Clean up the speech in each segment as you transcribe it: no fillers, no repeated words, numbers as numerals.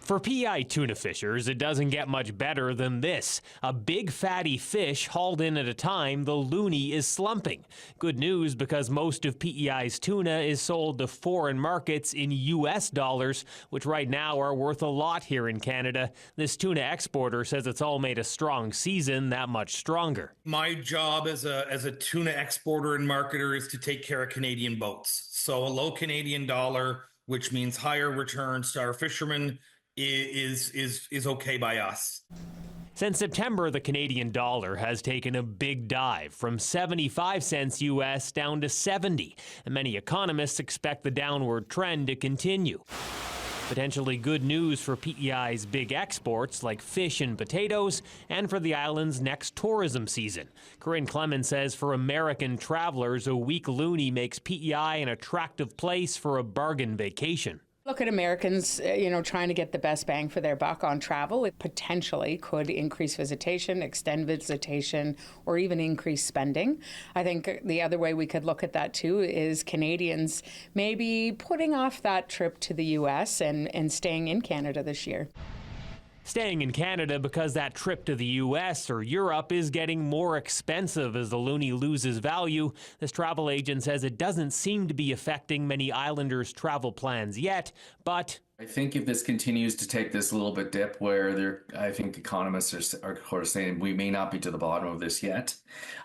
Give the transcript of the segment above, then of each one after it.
For P.E.I. tuna fishers, it doesn't get much better than this. A big fatty fish hauled in at a time, the loonie is slumping. Good news because most of P.E.I.'s tuna is sold to foreign markets in U.S. dollars, which right now are worth a lot here in Canada. This tuna exporter says it's all made a strong season that much stronger. My job as a tuna exporter and marketer is to take care of Canadian boats. So a low Canadian dollar, which means higher returns to our fishermen, is okay by us. Since September, the Canadian dollar has taken a big dive from 75 cents US down to 70, and many economists expect the downward trend to continue. Potentially good news for P.E.I.'s big exports like fish and potatoes, and for the island's next tourism season. Corinne Clemens says for American travelers, a weak loonie makes P.E.I. an attractive place for a bargain vacation. Look at Americans, trying to get the best bang for their buck on travel. It potentially could increase visitation, extend visitation, or even increase spending. I think the other way we could look at that too is Canadians maybe putting off that trip to the U.S. and staying in Canada this year. Staying in Canada because that trip to the U.S. or Europe is getting more expensive as the loonie loses value. This travel agent says it doesn't seem to be affecting many islanders' travel plans yet, but I think if this continues to take this little bit dip where I think economists are saying we may not be to the bottom of this yet.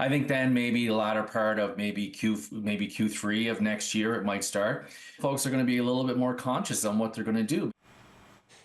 I think then maybe the latter part of maybe Q3 of next year it might start. Folks are going to be a little bit more conscious on what they're going to do.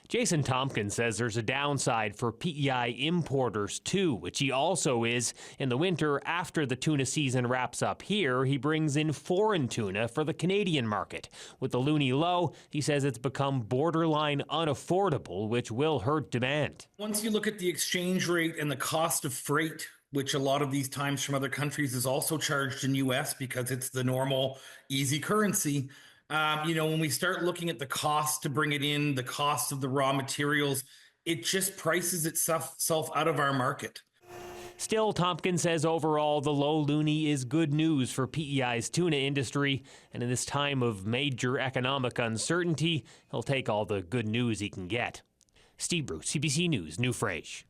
Jason Tompkins says there's a downside for P.E.I. importers too, which he also is. In the winter, after the tuna season wraps up here, he brings in foreign tuna for the Canadian market. With the loonie low, he says it's become borderline unaffordable, which will hurt demand. Once you look at the exchange rate and the cost of freight, which a lot of these times from other countries is also charged in U.S. because it's the normal easy currency, when we start looking at the cost to bring it in, the cost of the raw materials, it just prices itself out of our market. Still, Tompkins says overall the low loonie is good news for P.E.I.'s tuna industry, and in this time of major economic uncertainty, he'll take all the good news he can get. Steve Bruce, CBC News, New Fraiche.